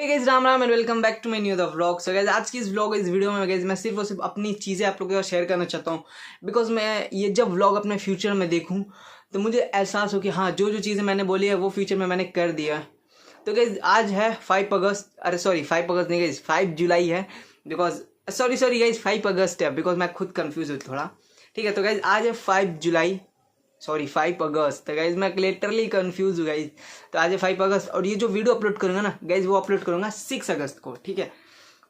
Guys Ram Ram and welcome back to my new the vlog. So guys आज की इस vlog इस वीडियो में गाइस मैं सिर्फ और सिर्फ अपनी चीज़ें आप लोगों के साथ शेयर करना चाहता हूँ। बिकॉज मैं ये जब व्लॉग अपने फ्यूचर में देखूँ तो मुझे एहसास हो कि हाँ जो जो चीज़ें मैंने बोली है वो फ्यूचर में मैंने कर दिया है। तो गाइस आज है 5 अगस्त, अरे सॉरी 5 अगस्त नहीं गाइस 5 जुलाई है। बिकॉज सॉरी गाइस 5 अगस्त है, बिकॉज मैं खुद कन्फ्यूज हूँ थोड़ा। ठीक है, तो गाइस आज है 5 जुलाई, सॉरी 5 अगस्त। तो गाइज मैं लिटरली कंफ्यूज हूँ गाइज। तो आज है 5 अगस्त और ये जो वीडियो अपलोड करूँगा ना गाइज वो अपलोड करूँगा 6 अगस्त को। ठीक है,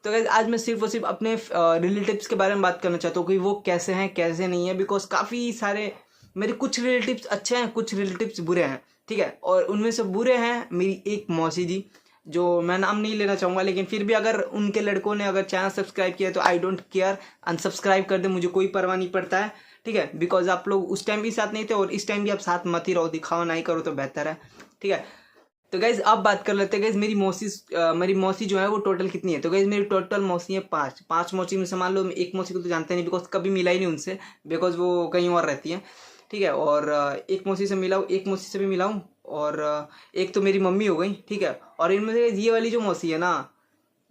तो गाइज आज मैं सिर्फ और सिर्फ अपने रिलेटिव्स के बारे में बात करना चाहता हूँ कि वो कैसे हैं कैसे नहीं है। बिकॉज काफ़ी सारे मेरे कुछ रिलेटिव्स अच्छे हैं, कुछ रिलेटिव्स बुरे हैं। ठीक है, और उनमें से बुरे हैं मेरी एक मौसी जी, जो मैं नाम नहीं लेना चाहूँगा, लेकिन फिर भी अगर उनके लड़कों ने अगर चैनल सब्सक्राइब किया तो आई डोंट केयर, अनसब्सक्राइब कर दे, मुझे कोई परवाह नहीं पड़ता है। ठीक है, बिकॉज आप लोग उस टाइम भी साथ नहीं थे और इस टाइम भी आप साथ मत ही रहो, दिखावा नहीं करो तो बेहतर है। ठीक है, तो गाइज अब बात कर लेते हैं गाइज मेरी मौसी जो है वो टोटल कितनी है। तो गाइज मेरी टोटल मौसी है 5 मौसी में से मान लो एक मौसी को तो जानते नहीं, बिकॉज कभी मिला ही नहीं उनसे, बिकॉज वो कहीं और रहती है। ठीक है, और एक मौसी से मिला हूँ, एक मौसी से भी मिला हूँ, और एक तो मेरी मम्मी हो गई। ठीक है, और इनमें से ये वाली जो मौसी है ना,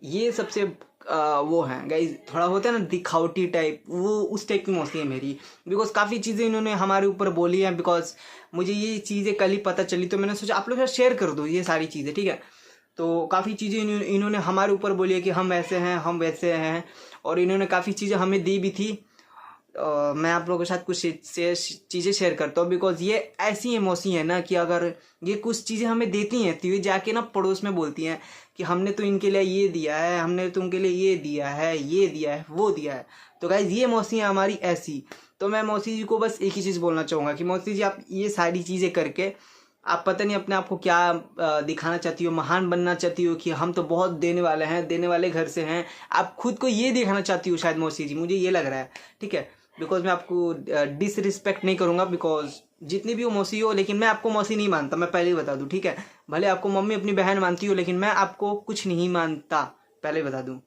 ये सबसे वो है गाइज, थोड़ा होता है ना दिखावटी टाइप, वो उस टाइप की मौसी है मेरी। बिकॉज काफ़ी चीज़ें इन्होंने हमारे ऊपर बोली हैं। बिकॉज मुझे ये चीज़ें कल ही पता चली तो मैंने सोचा आप लोग के साथ शेयर कर दूँ ये सारी चीज़ें। ठीक है, तो काफ़ी चीज़ें इन्होंने हमारे ऊपर बोली है कि हम ऐसे हैं हम वैसे हैं, और इन्होंने काफ़ी चीज़ें हमें दी भी थी। मैं आप लोगों के साथ कुछ चीज़ें शेयर करता हूँ। बिकॉज ये ऐसी इमोसी है ना कि अगर ये कुछ चीज़ें हमें देती हैं तो ये जाके ना पड़ोस में बोलती हैं कि हमने तो इनके लिए ये दिया है, हमने तो उनके लिए ये दिया है, ये दिया है, वो दिया है। तो गाइज ये मौसी है हमारी ऐसी। तो मैं मौसी जी को बस एक ही चीज़ बोलना चाहूँगा कि मौसी जी आप ये सारी चीज़ें करके आप पता नहीं अपने आप को क्या दिखाना चाहती हो, महान बनना चाहती हो कि हम तो बहुत देने वाले हैं, देने वाले घर से हैं, आप खुद को ये दिखाना चाहती हो शायद मौसी जी, मुझे ये लग रहा है। ठीक है, बिकॉज मैं आपको डिसरिस्पेक्ट नहीं करूँगा, बिकॉज जितनी भी वो मौसी हो, लेकिन मैं आपको मौसी नहीं मानता, मैं पहले ही बता दूँ। ठीक है, भले आपको मम्मी अपनी बहन मानती हो, लेकिन मैं आपको कुछ नहीं मानता, पहले बता दूँ।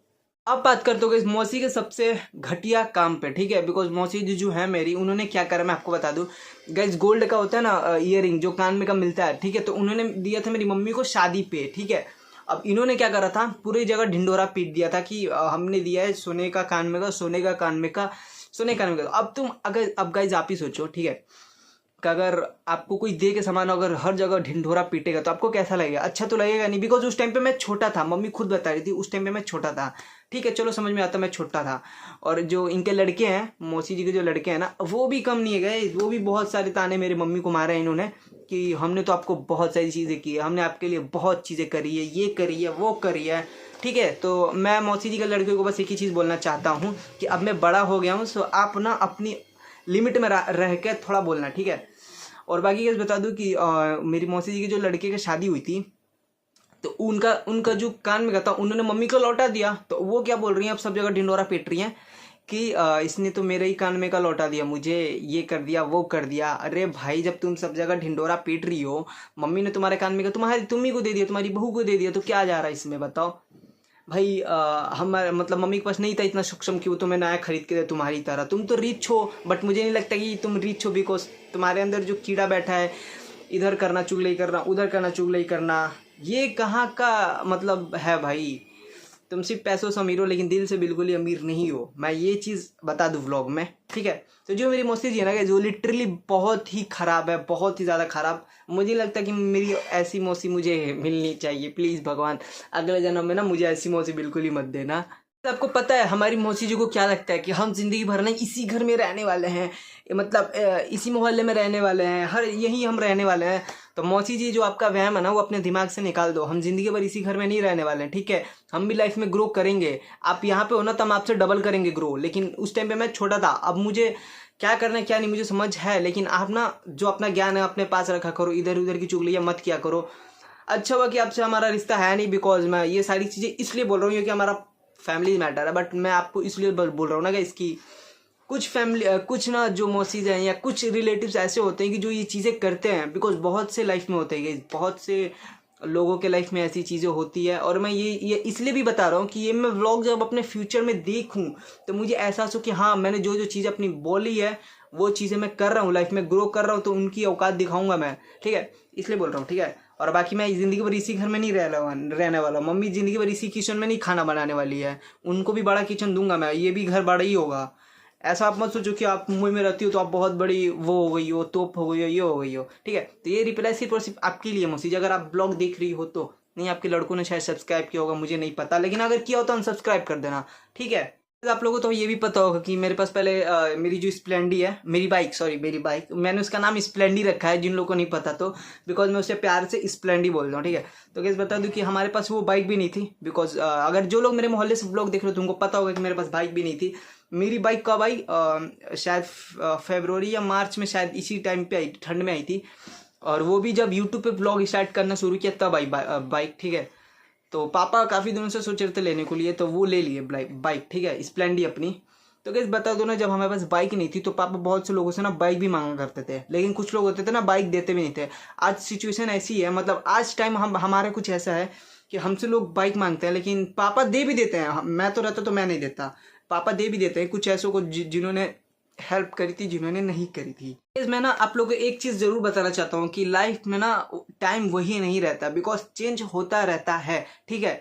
अब बात करते हो इस मौसी के सबसे घटिया काम पे। ठीक है, बिकॉज मौसी जी जो है मेरी, उन्होंने क्या करा मैं आपको बता दूं गाइज। गोल्ड का होता है ना ईयरिंग जो कान में का मिलता है। ठीक है, तो उन्होंने दिया था मेरी मम्मी को शादी पे। ठीक है, अब इन्होंने क्या करा था, पूरी जगह ढिंडोरा पीट दिया था कि हमने दिया है सोने का कान में का, सोने का कान में का, सोने कान में का। अब तुम अगर अब गाइज आप ही सोचो, ठीक है, कि अगर आपको कोई दे के सामान अगर हर जगह ढिंढोरा पीटेगा तो आपको कैसा लगेगा? अच्छा तो लगेगा नहीं। बिकॉज उस टाइम पे मैं छोटा था, मम्मी खुद बता रही थी उस टाइम पे मैं छोटा था। ठीक है, चलो समझ में आता, मैं छोटा था। और जो इनके लड़के हैं, मौसी जी के जो लड़के हैं ना, वो भी कम नहीं है गए, वो भी बहुत सारे ताने मेरी मम्मी को मारे हैं इन्होंने कि हमने तो आपको बहुत सारी चीज़ें की है, हमने आपके लिए बहुत चीज़ें करी है, ये करी है, वो करी है। ठीक है, तो मैं मौसी जी के लड़के को बस एक ही चीज़ बोलना चाहता हूँ कि अब मैं बड़ा हो गया हूँ, सो आप ना अपनी लिमिट में रह के थोड़ा बोलना। ठीक है, और बाकी केस बता दूं कि मेरी मौसी जी की जो लड़के की शादी हुई थी, तो उनका उनका जो कान में का था उन्होंने मम्मी को लौटा दिया। तो वो क्या बोल रही हैं, अब सब जगह ढिंडोरा पीट रही हैं कि इसने तो मेरे ही कान में का लौटा दिया, मुझे ये कर दिया, वो कर दिया। अरे भाई, जब तुम सब जगह ढिंडोरा पीट रही हो, मम्मी ने तुम्हारे कान में का तुम्ही को दे दिया, तुम्हारी बहू को दे दिया, तो क्या जा रहा है इसमें बताओ भाई। हमारे मतलब मम्मी के पास नहीं था इतना सक्षम कि वो तुम्हें नया खरीद के दे तुम्हारी तरह। तुम तो रिच हो, बट मुझे नहीं लगता कि तुम रिच हो, बिकॉज तुम्हारे अंदर जो कीड़ा बैठा है, इधर करना चुगली करना, उधर करना चुगली करना, ये कहाँ का मतलब है भाई। तुम सिर्फ पैसों से अमीर हो लेकिन दिल से बिल्कुल ही अमीर नहीं हो, मैं ये चीज़ बता दूँ व्लॉग में। ठीक है, तो जो मेरी मौसी जी है ना, जो लिटरली बहुत ही ख़राब है, बहुत ही ज़्यादा ख़राब। मुझे लगता है कि मेरी ऐसी मौसी मुझे मिलनी चाहिए। प्लीज़ भगवान अगले जन्म में ना मुझे ऐसी मौसी बिल्कुल ही मत देना। आपको पता है हमारी मौसी जी को क्या लगता है कि हम जिंदगी भर ना इसी घर में रहने वाले हैं, मतलब इसी मोहल्ले में रहने वाले हैं, हर यही हम रहने वाले हैं। तो मौसी जी जो आपका वहम है ना वो अपने दिमाग से निकाल दो, हम जिंदगी भर इसी घर में नहीं रहने वाले हैं। ठीक है, हम भी लाइफ में ग्रो करेंगे, आप यहाँ पे हो ना तो हम आपसे डबल करेंगे ग्रो। लेकिन उस टाइम पे मैं छोटा था, अब मुझे क्या करना है क्या नहीं मुझे समझ है। लेकिन आप ना जो अपना ज्ञान है अपने पास रखा करो, इधर उधर की चुगलियाँ मत किया करो। अच्छा हुआ कि आपसे हमारा रिश्ता है नहीं, बिकॉज मैं ये सारी चीज़ें इसलिए बोल रहा हूँ क्योंकि हमारा फैमिली मैटर है। बट मैं आपको इसलिए बोल रहा हूँ ना कि इसकी कुछ फैमिली कुछ ना जो मौसीज हैं या कुछ रिलेटिव्स ऐसे होते हैं कि जो ये चीज़ें करते हैं। बिकॉज बहुत से लाइफ में होते हैं, बहुत से लोगों के लाइफ में ऐसी चीज़ें होती है। और मैं ये इसलिए भी बता रहा हूँ कि ये मैं व्लॉग जब अपने फ्यूचर में देखूँ तो मुझे एहसास हो कि हाँ मैंने जो जो चीज़ अपनी बोली है वो चीज़ें मैं कर रहा हूँ, लाइफ में ग्रो कर रहा हूँ, तो उनकी औकात दिखाऊंगा मैं। ठीक है, इसलिए बोल रहा हूँ। ठीक है, और बाकी मैं ज़िंदगी भर इसी घर में नहीं रहने वाला। मम्मी ज़िंदगी भर इसी किचन में नहीं खाना बनाने वाली है, उनको भी बड़ा किचन दूंगा मैं, ये भी घर बड़ा ही होगा। ऐसा आप मत सोचो कि आप मुंबई में रहती हो तो आप बहुत बड़ी वो हो गई हो, तोप हो गई हो, ये हो गई हो, ठीक है। तो ये रिप्लाई सिर्फ और सिर्फ आपके लिए मौसी जी, अगर आप ब्लॉग देख रही हो तो। नहीं, आपके लड़कों ने शायद सब्सक्राइब किया होगा, मुझे नहीं पता, लेकिन अगर किया हो तो अनसब्सक्राइब कर देना, ठीक है। आप लोगों को तो ये भी पता होगा कि मेरे पास पहले मेरी जो स्प्लेंडी है, मेरी बाइक, मैंने उसका नाम स्प्लेंडी रखा है, जिन लोगों को नहीं पता तो, बिकॉज मैं उसे प्यार से स्प्लेंडी बोलता हूँ, ठीक है। तो कैसे बता दूँ कि हमारे पास वो बाइक भी नहीं थी, बिकॉज अगर जो लोग मेरे मोहल्ले से ब्लॉग देख रहे हो तो उनको पता होगा कि मेरे पास बाइक भी नहीं थी। मेरी बाइक कब आई, शायद फरवरी या मार्च में, शायद इसी टाइम पे आई, ठंड में आई थी। और वो भी जब यूट्यूब पे ब्लॉग स्टार्ट करना शुरू किया तब आई बाइक, ठीक है। तो पापा काफ़ी दिनों से सोच रहे थे लेने को लिए, तो वो ले लिए बाइक, ठीक है, स्प्लेंडी अपनी। तो कैसे बता दो ना, जब हमारे पास बाइक नहीं थी तो पापा बहुत से लोगों से ना बाइक भी मांगा करते थे, लेकिन कुछ लोग होते थे ना बाइक देते भी नहीं थे। आज सिचुएशन ऐसी है, मतलब आज टाइम हमारा कुछ ऐसा है कि हमसे लोग बाइक मांगते हैं, लेकिन पापा दे भी देते हैं। मैं तो रहता तो मैं नहीं देता, पापा दे भी देते हैं कुछ ऐसों को जिन्होंने हेल्प करी थी, जिन्होंने नहीं करी थी। मैं ना आप लोगों को एक चीज़ ज़रूर बताना चाहता हूँ कि लाइफ में ना टाइम वही नहीं रहता, बिकॉज चेंज होता रहता है, ठीक है।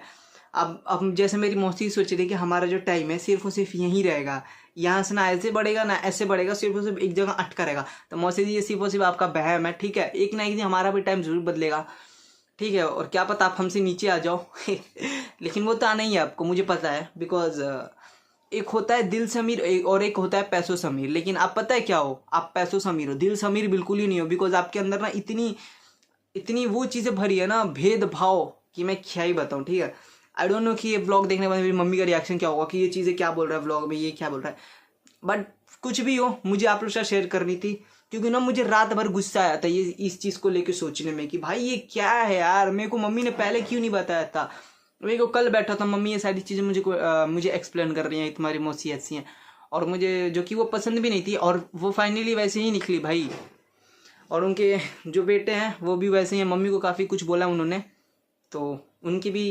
अब जैसे मेरी मौसी सोच रही है कि हमारा जो टाइम है सिर्फ और सिर्फ यहीं रहेगा, यहाँ से ना ऐसे बढ़ेगा ना ऐसे बढ़ेगा, सिर्फ और सिर्फ एक जगह अटका रहेगा। तो मौसी जी, ये सिर्फ और सिर्फ आपका वहम है, ठीक है। एक ना एक दिन हमारा भी टाइम ज़रूर बदलेगा, ठीक है। और क्या पता आप हमसे नीचे आ जाओ लेकिन वो तो आना ही है आपको, मुझे पता है, बिकॉज एक होता है दिल से अमीर और एक होता है पैसों से अमीर। लेकिन आप पता है क्या हो, आप पैसों से अमीर हो, दिल से अमीर बिल्कुल ही नहीं हो, बिकॉज आपके अंदर ना इतनी वो चीज़ें भरी है ना, भेदभाव, कि मैं क्या ही बताऊँ, ठीक है। आई डोंट नो कि ये ब्लॉग देखने के बाद मेरी मम्मी का रिएक्शन क्या होगा कि ये चीज़ें क्या बोल रहा है ब्लॉग में, ये क्या बोल रहा है। बट कुछ भी हो, मुझे आप लोग से शेयर करनी थी, क्योंकि ना मुझे रात भर गुस्सा आया था ये इस चीज़ को लेकर सोचने में कि भाई ये क्या है यार, मेरे को मम्मी ने पहले क्यों नहीं बताया था। मेरे को कल बैठा था, मम्मी ये सारी चीज़ें मुझे एक्सप्लेन कर रही हैं, तुम्हारी मौसी ऐसी हैं, और मुझे जो कि वो पसंद भी नहीं थी, और वो फाइनली वैसे ही निकली भाई। और उनके जो बेटे हैं वो भी वैसे ही हैं, मम्मी को काफ़ी कुछ बोला उन्होंने, तो उनकी भी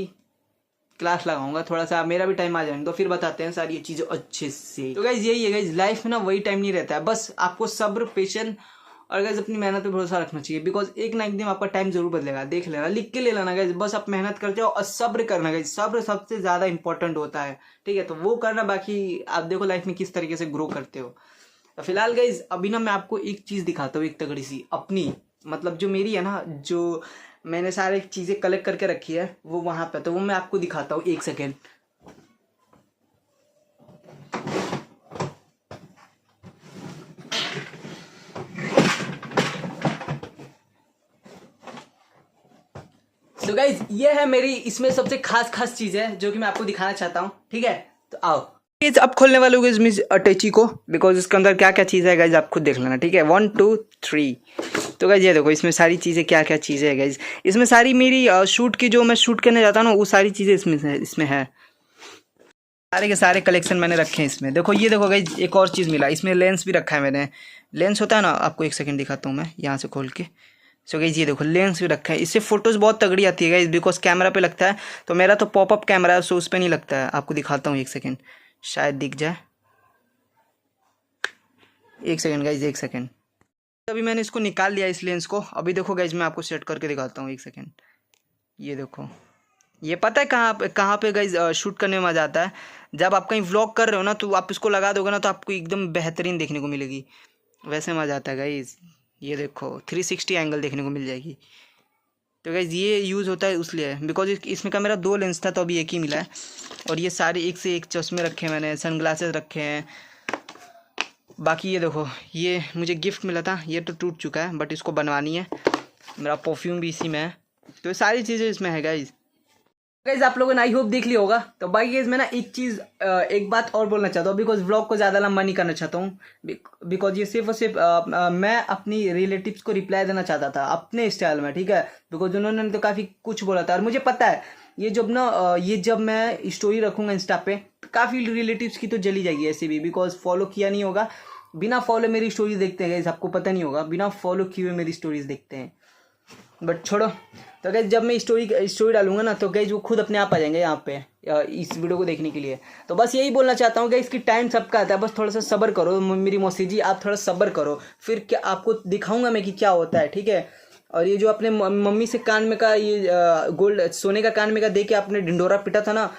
क्लास लगाऊंगा थोड़ा सा, मेरा भी टाइम आ जाएगा तो फिर बताते हैं सारी ये चीज़ें अच्छे से। तो गाइज यही है गाइज, लाइफ में ना वही टाइम नहीं रहता है, बस आपको सब्र, पेशेंस और गाइज अपनी मेहनत पे भरोसा रखना चाहिए, बिकॉज एक ना एक दिन आपका टाइम जरूर बदलेगा, देख लेना, लिख के ले लेना गाइज। बस आप मेहनत करते हो और सब्र करना गाइज, सब्र सबसे ज़्यादा इंपॉर्टेंट होता है, ठीक है। तो वो करना, बाकी आप देखो लाइफ में किस तरीके से ग्रो करते हो। तो फिलहाल गाइज अभी ना मैं आपको एक चीज़ दिखाता हूँ, एक तगड़ी सी अपनी, मतलब जो मेरी है ना, जो मैंने सारी चीज़ें कलेक्ट करके रखी है वो वहाँ पे, तो वो मैं आपको दिखाता हूँ, एक सेकेंड। तो गाइज ये है मेरी, इसमें सबसे खास चीज़ है जो कि मैं आपको दिखाना चाहता हूँ, ठीक है। तो आओ गाइज, अब खोलने वाले हो इसमें अटैची को, बिकॉज इसके अंदर क्या क्या चीज़ है गाइज आप खुद देख लेना, ठीक है। 1 2 3। तो गाइज ये देखो इसमें सारी चीज़ें क्या क्या चीज़ें है गाइज, इसमें सारी मेरी शूट की, जो मैं शूट करने जाता हूँ ना, वो सारी चीज़ें इसमें है, सारे के सारे कलेक्शन मैंने रखे हैं इसमें। देखो ये देखो गाइज, एक और चीज़ मिला, इसमें लेंस भी रखा है मैंने। लेंस होता है ना, आपको एक सेकंड दिखाता हूँ मैं यहाँ से खोल के। सो गाइज ये देखो लेंस भी रखा है, इससे फोटोज़ बहुत तगड़ी आती है गाइज, बिकॉज कैमरा पे लगता है, तो मेरा तो पॉपअप कैमरा है, सो उस पर नहीं लगता है। आपको दिखाता हूँ, एक सेकेंड, शायद दिख जाए, एक सेकेंड गाइज, एक सेकेंड। अभी मैंने इसको निकाल लिया इस लेंस को। अभी देखो गाइज मैं आपको सेट करके दिखाता हूँ, एक सेकेंड। ये देखो, ये पता है कहाँ पे गाइज शूट करने में मज़ा आता है, जब आप कहीं व्लॉग कर रहे हो ना, तो आप इसको लगा दोगे ना तो आपको एकदम बेहतरीन देखने को मिलेगी, वैसे मज़ा आता है गाइज। ये देखो 360 एंगल देखने को मिल जाएगी। तो गाइज ये यूज़ होता है इसलिए, बिकॉज इसमें का मेरा 2 लेंस था तो अभी एक ही मिला है। और ये सारे एक से एक चश्मे रखे हैं मैंने, सनग्लासेस रखे हैं। बाकी ये देखो, ये मुझे गिफ्ट मिला था, ये तो टूट चुका है, बट इसको बनवानी है। मेरा परफ्यूम भी इसी में है, तो ये सारी चीज़ें इसमें है गाइज। गाइज आप लोगों ने आई होप देख लिया होगा। तो बाकी गाइज मैं ना एक बात और बोलना चाहता हूँ, बिकॉज व्लॉग को ज़्यादा लंबा नहीं करना चाहता हूँ, बिकॉज ये सिर्फ और सिर्फ मैं अपनी रिलेटिव्स को रिप्लाई देना चाहता था अपने स्टाइल में, ठीक है। बिकॉज उन्होंने तो काफ़ी कुछ बोला था, और मुझे पता है ये जब मैं स्टोरी रखूँगा इंस्टा पे, तो काफ़ी रिलेटिव्स की तो जली जाएगी ऐसे भी, बिकॉज फॉलो किया नहीं होगा, बिना फॉलो मेरी स्टोरीज देखते हैं गाइज, आपको पता नहीं होगा, बिना फॉलो किए हुए मेरी स्टोरीज देखते हैं। बट छोड़ो, तो गाइज जब मैं स्टोरी डालूंगा ना, तो गाइज वो खुद अपने आप आ जाएंगे यहाँ पे इस वीडियो को देखने के लिए। तो बस यही बोलना चाहता हूँ कि इसकी टाइम सबका आता है, बस थोड़ा सा सब्र करो मेरी मौसी जी, आप थोड़ा सब्र करो, फिर क्या आपको दिखाऊंगा मैं कि क्या होता है, ठीक है। और ये जो अपने मम्मी से कान में का ये गोल्ड सोने का कान में का दे के आपने ढिंडोरा पिटा था ना,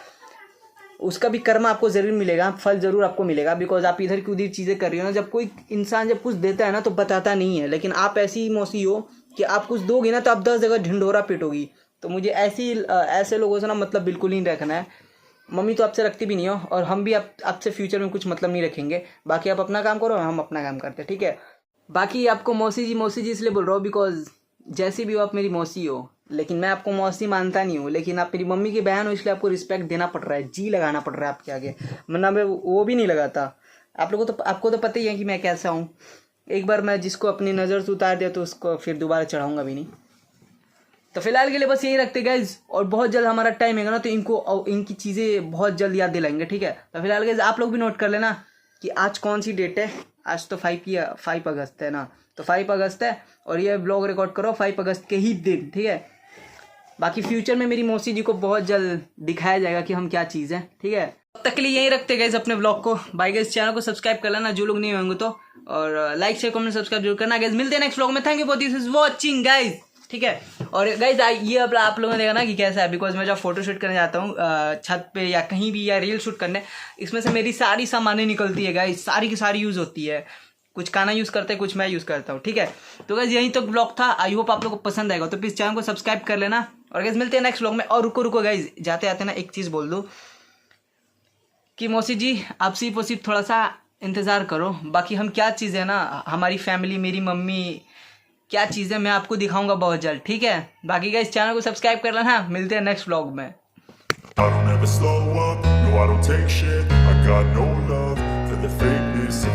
उसका भी कर्म आपको ज़रूर मिलेगा, फल ज़रूर आपको मिलेगा। बिकॉज आप इधर की उधर चीज़ें कर रही हो ना। जब कोई इंसान जब कुछ देता है ना तो बताता नहीं है, लेकिन आप ऐसी मौसी हो कि आप कुछ दोगी ना तो आप 10 जगह ढिंडोरा पिटोगी। तो मुझे ऐसे लोगों से ना मतलब बिल्कुल नहीं रखना है। मम्मी तो आपसे रखती भी नहीं हो, और हम भी आपसे फ्यूचर में कुछ मतलब नहीं रखेंगे। बाकी आप अपना काम करो, हम अपना काम करते हैं, ठीक है। बाकी आपको मौसी जी इसलिए बोल रहा हूँ बिकॉज जैसी भी हो आप मेरी मौसी हो, लेकिन मैं आपको मौसी मानता नहीं हूँ। लेकिन आप मेरी मम्मी की बहन हो, इसलिए आपको रिस्पेक्ट देना पड़ रहा है, जी लगाना पड़ रहा है आपके आगे, वरना मैं वो भी नहीं लगाता। आपको तो पता ही है कि मैं कैसा हूँ। एक बार मैं जिसको अपनी नज़र से उतार दिया तो उसको फिर दोबारा चढ़ाऊँगा भी नहीं। तो फिलहाल के लिए बस यही रखते गाइज, और बहुत जल्द हमारा टाइम है ना तो इनकी चीज़ें बहुत जल्द याद दिलाएंगे, ठीक है। तो फिलहाल गाइज आप लोग भी नोट कर लेना कि आज कौन सी डेट है। आज तो 5 अगस्त है ना, तो 5 अगस्त है, और ये ब्लॉग रिकॉर्ड करो 5 अगस्त के ही दिन, ठीक है। बाकी फ्यूचर में मेरी मौसी जी को बहुत जल्द दिखाया जाएगा कि हम क्या चीज़ है, ठीक है। तब तक के लिए यही रखते गाइज अपने ब्लॉग को। बाय गाइज, चैनल को सब्सक्राइब कर लेना जो लोग नहीं होंगे तो, और लाइक शेयर कमेंट सब्सक्राइब जरूर करना गाइज। मिलते हैं नेक्स्ट ब्लॉग में। Thank you for this is watching guys, ठीक है। और गाइज ये अब आप लोगों ने देखा ना कि कैसा है, बिकॉज मैं जब फोटो शूट करने जाता हूँ छत पे या कहीं भी, या रील शूट करने, इसमें से मेरी सारी सामानें निकलती है गाइज, सारी की सारी यूज़ होती है। कुछ काना यूज़ करते हैं, कुछ मैं यूज़ करता हूँ, ठीक है। तो गाइज यही तो ब्लॉग था। आई होप आप लोगों को पसंद आएगा, तो प्लीज़ चैनल को सब्सक्राइब कर लेना। और गाइज मिलते हैं नेक्स्ट ब्लॉग में। और रुको गाइज, जाते आते ना एक चीज़ बोल दूँ कि मौसी जी आप सिर्फ थोड़ा सा इंतज़ार करो। बाकी हम क्या चीज़ है ना, हमारी फैमिली, मेरी मम्मी क्या चीज़ है, मैं आपको दिखाऊंगा बहुत जल्द, ठीक है। बाकी गाइस चैनल को सब्सक्राइब कर लेना। मिलते हैं नेक्स्ट व्लॉग में। I don't ever slow up, no I don't take shit, I got no love for the fakeness.